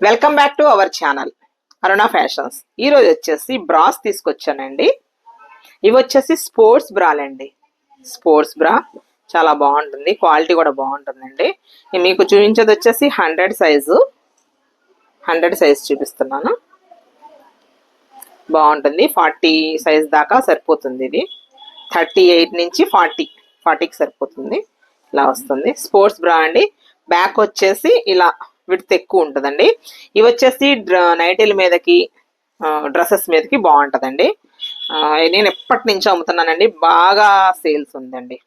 Welcome back to our channel Aruna fashions. ఈ రోజు వచ్చేసి బ్రాస్ తీసుకొచ్చానండి. ఇవి వచ్చేసి స్పోర్ట్స్ బ్రాలండి. స్పోర్ట్స్ బ్రా చాలా బాగుంటుంది, క్వాలిటీ కూడా బాగుంటుందండి. మీకు చూపించేది వచ్చేసి 100 సైజు చూపిస్తున్నాను. బాగుంటుంది, 40 సైజ్ దాకా సరిపోతుంది. ఇది 38 నుంచి 40కి సరిపోతుంది. ఇలా వస్తుంది స్పోర్ట్స్ బ్రా అండి. బ్యాక్ వచ్చేసి ఇలా విడ్త్ ఎక్కువ ఉంటుందండి. ఇవి వచ్చేసి నైటీల మీదకి, డ్రెస్సెస్ మీదకి బాగుంటుందండి. నేను ఎప్పటి నుంచో అమ్ముతున్నానండి, బాగా సేల్స్ ఉందండి.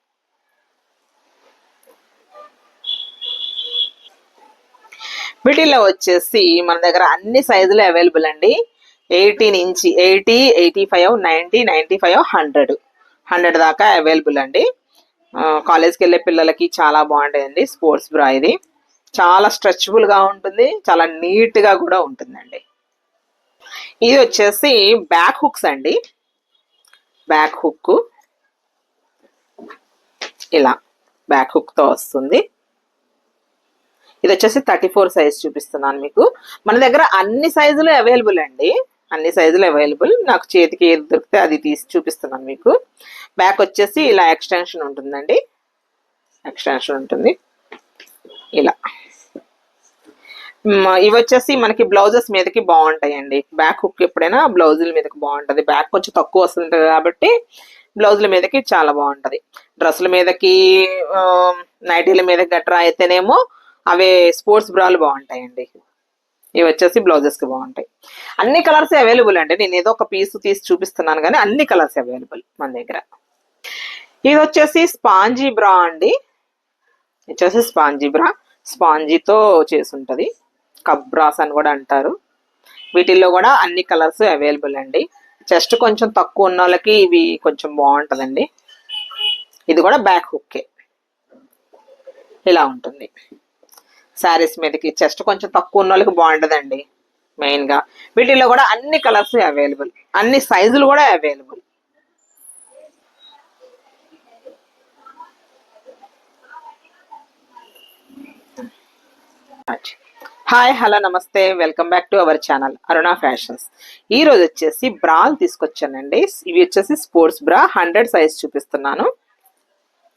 వీటిల్లో వచ్చేసి మన దగ్గర అన్ని సైజులు అవైలబుల్ అండి. 80 నుంచి 80, 85, 90, 95, 100 దాకా అవైలబుల్ అండి. కాలేజ్కి వెళ్ళే పిల్లలకి చాలా బాగుంటాయండి స్పోర్ట్స్ బ్రా. ఇది చాలా స్ట్రెచబుల్ గా ఉంటుంది, చాలా నీట్ గా కూడా ఉంటుందండి. ఇది వచ్చేసి బ్యాక్ హుక్స్ అండి. బ్యాక్ హుక్ ఇలా బ్యాక్ హుక్ తో వస్తుంది. ఇది వచ్చేసి 34 సైజ్ చూపిస్తున్నాను మీకు. మన దగ్గర అన్ని సైజులు అవైలబుల్ అండి, అన్ని సైజులు అవైలబుల్. నాకు చేతికి ఏది దొరికితే అది తీసి చూపిస్తున్నాను మీకు. బ్యాక్ వచ్చేసి ఇలా ఎక్స్టెన్షన్ ఉంటుందండి, ఎక్స్టెన్షన్ ఉంటుంది ఇలా. ఇవి వచ్చేసి మనకి బ్లౌజెస్ మీదకి బాగుంటాయండి. బ్యాక్ హుక్ ఎప్పుడైనా బ్లౌజుల మీదకి బాగుంటది. బ్యాక్ కొంచెం తక్కువ వస్తుంది కాబట్టి బ్లౌజుల మీదకి చాలా బాగుంటది. డ్రెస్సుల మీదకి, నైటీల మీదకి గట్రా అయితేనేమో అవే స్పోర్ట్స్ బ్రాలు బాగుంటాయండి. ఇవి వచ్చేసి బ్లౌజెస్ కి బాగుంటాయి. అన్ని కలర్స్ అవైలబుల్ అండి. నేను ఏదో ఒక పీస్ తీసి చూపిస్తున్నాను కానీ అన్ని కలర్స్ అవైలబుల్ మన దగ్గర. ఇది వచ్చేసి స్పాంజీ బ్రా అండి. వచ్చేసి స్పాంజీ బ్రా, స్పాంజీతో చేసి ఉంటది. కప్ బ్రాస్ అని కూడా అంటారు. వీటిల్లో కూడా అన్ని కలర్స్ అవైలబుల్ అండి. చెస్ట్ కొంచెం తక్కువ ఉన్న వాళ్ళకి ఇవి కొంచెం బాగుంటదండి. ఇది కూడా బ్యాక్ హుక్కే ఇలా ఉంటుంది. శారీస్ మీదకి చెస్ట్ కొంచెం తక్కువ ఉన్న వాళ్ళకి బాగుంటదండి మెయిన్ గా. వీటిల్లో కూడా అన్ని కలర్స్ అవైలబుల్, అన్ని సైజులు కూడా అవైలబుల్. హాయ్, హలో, నమస్తే, welcome back to our channel Aruna fashions. ఈ రోజు వచ్చేసి బ్రాలు తీసుకొచ్చానండి. ఇవి వచ్చేసి స్పోర్ట్స్ బ్రా 100 సైజ్ చూపిస్తున్నాను.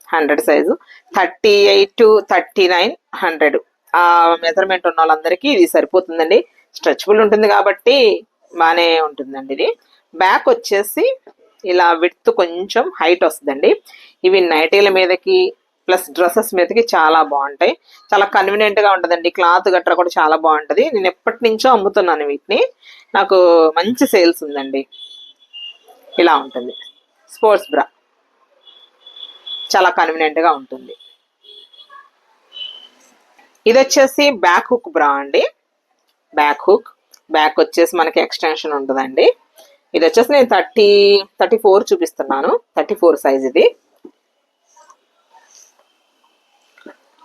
100 సైజు 38, 39, 100 ఆ మెజర్మెంట్ ఉన్న వాళ్ళందరికీ ఇది సరిపోతుందండి. స్ట్రెచబుల్ ఉంటుంది కాబట్టి బాగానే ఉంటుందండి. ఇది బ్యాక్ వచ్చేసి ఇలా విడ్త్ కొంచెం హైట్ వస్తుందండి. ఇవి నైటీల మీదకి ప్లస్ డ్రెస్సెస్ మీదకి చాలా బాగుంటాయి. చాలా కన్వీనియంట్ గా ఉంటదండి. క్లాత్ గట్రా కూడా చాలా బాగుంటది. నేను ఎప్పటి నుంచో అమ్ముతున్నాను వీటిని, నాకు మంచి సేల్స్ ఉందండి. ఇలా ఉంటుంది స్పోర్ట్స్ బ్రా, చాలా కన్వీనియంట్ గా ఉంటుంది. ఇది వచ్చేసి బ్యాక్ హుక్ బ్రా అండి. బ్యాక్ హుక్, బ్యాక్ వచ్చేసి మనకి ఎక్స్టెన్షన్ ఉంటుందండి. ఇది వచ్చేసి నేను 34 చూపిస్తున్నాను, 34 సైజ్. ఇది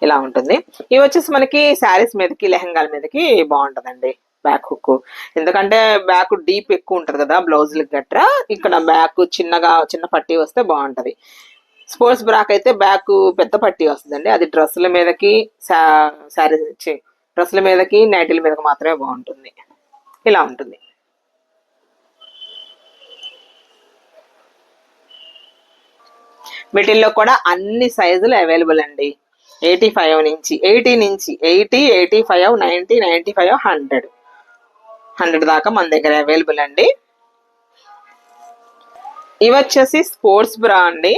ఇలా ఉంటుంది. ఇవి వచ్చేసి మనకి శారీస్ మీదకి, లెహంగాల మీదకి బాగుంటదండి బ్యాక్ హుక్. ఎందుకంటే బ్యాక్ డీప్ ఎక్కువ ఉంటది కదా బ్లౌజులకి గట్రా. ఇక్కడ బ్యాక్ చిన్న పట్టీ వస్తే బాగుంటది. స్పోర్ట్స్ బ్రాక్ అయితే బ్యాక్ పెద్ద పట్టీ వస్తుందండి. అది డ్రెస్సుల మీదకి, డ్రెస్సుల మీదకి, నైటీల మీదకి మాత్రమే బాగుంటుంది. ఇలా ఉంటుంది. వీటిల్లో కూడా అన్ని సైజులు అవైలబుల్ అండి. 85 నుంచి 80 నుంచి 80, 85, 90, 95, 100 దాకా మన దగ్గర అవైలబుల్ అండి. ఇవి వచ్చేసి స్పోర్ట్స్ బ్రా అండి.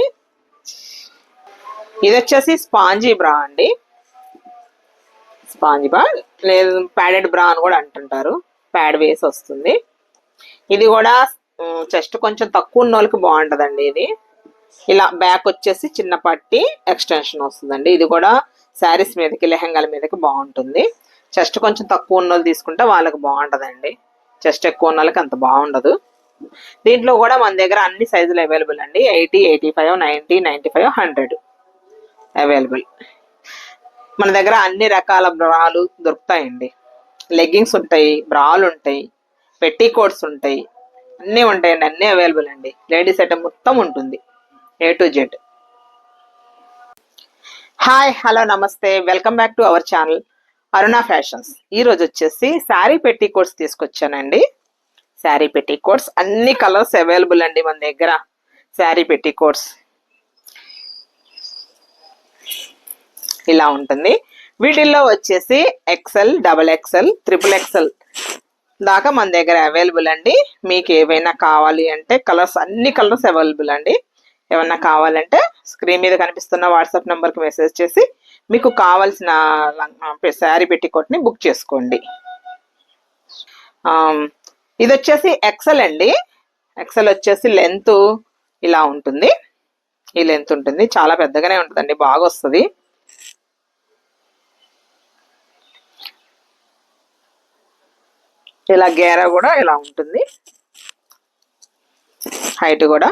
ఇది వచ్చేసి స్పాంజీ బ్రా అండి. స్పాంజీ బ్రా లేదు, ప్యాడెడ్ బ్రా అని కూడా అంటుంటారు. ప్యాడ్ వేసి వస్తుంది. ఇది కూడా చెస్ట్ కొంచెం తక్కువ ఉన్న వాళ్ళకి బాగుంటదండి. ఇది ఇలా బ్యాక్ వచ్చేసి చిన్న పట్టి ఎక్స్టెన్షన్ వస్తుందండి. ఇది కూడా శారీస్ మీదకి, లెహంగాల మీదకి బాగుంటుంది. చెస్ట్ కొంచెం తక్కువ ఉన్న వాళ్ళు తీసుకుంటే వాళ్ళకి బాగుంటదండి. చెస్ట్ ఎక్కువ ఉన్న వాళ్ళకి అంత బాగుండదు. దీంట్లో కూడా మన దగ్గర అన్ని సైజులు అవైలబుల్ అండి. 80, 85, 90, 95, 100 అవైలబుల్. మన దగ్గర అన్ని రకాల బ్రాలు దొరుకుతాయండి. లెగ్గింగ్స్ ఉంటాయి, బ్రాలు ఉంటాయి, పెట్టి కోట్స్ ఉంటాయి, అన్నీ ఉంటాయండి. అన్నీ అవైలబుల్ అండి. లేడీస్ ఐటమ్ మొత్తం ఉంటుంది, A to Z. Hi, hello, నమస్తే, welcome back to our channel Aruna fashions. ఈ రోజు వచ్చేసి శారీ పెట్టి కోట్స్ తీసుకొచ్చానండి. శారీ పెట్టి కోట్స్ అన్ని కలర్స్ అవైలబుల్ అండి మన దగ్గర. శారీ పెట్టి కోట్స్ ఇలా ఉంటుంది. వీటిల్లో వచ్చేసి XL, double XL, triple XL దాకా మన దగ్గర అవైలబుల్ అండి. మీకు ఏవైనా కావాలి అంటే కలర్స్, అన్ని కలర్స్ అవైలబుల్ అండి. ఏమన్నా కావాలంటే స్క్రీన్ మీద కనిపిస్తున్న వాట్సాప్ నెంబర్కి మెసేజ్ చేసి మీకు కావాల్సిన శారీ పెట్టికోట్ని బుక్ చేసుకోండి. ఇది వచ్చేసి ఎక్సెల్ అండి. ఎక్సెల్ వచ్చేసి లెంత్ ఇలా ఉంటుంది. ఈ లెంత్ ఉంటుంది, చాలా పెద్దగానే ఉంటుందండి, బాగా వస్తుంది. ఇలా గేరా కూడా ఇలా ఉంటుంది. హైట్ కూడా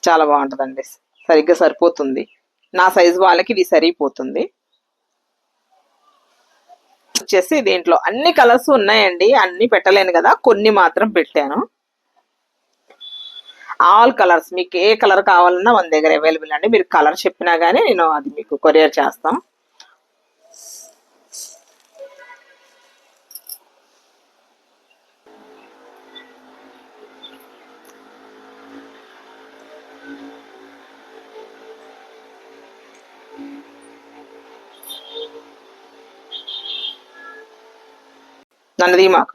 చాలా బాగుంటుందండి, సరిగ్గా సరిపోతుంది. నా సైజు వాళ్ళకి ఇది సరిపోతుంది. వచ్చేసి దీంట్లో అన్ని కలర్స్ ఉన్నాయండి, అన్ని పెట్టలేను కదా, కొన్ని మాత్రం పెట్టాను. ఆల్ కలర్స్, మీకు ఏ కలర్ కావాలన్నా మన దగ్గర అవైలబుల్ అండి. మీరు కలర్ చెప్పినా కానీ నేను అది మీకు కొరియర్ చేస్తాం. నన్నది మాకు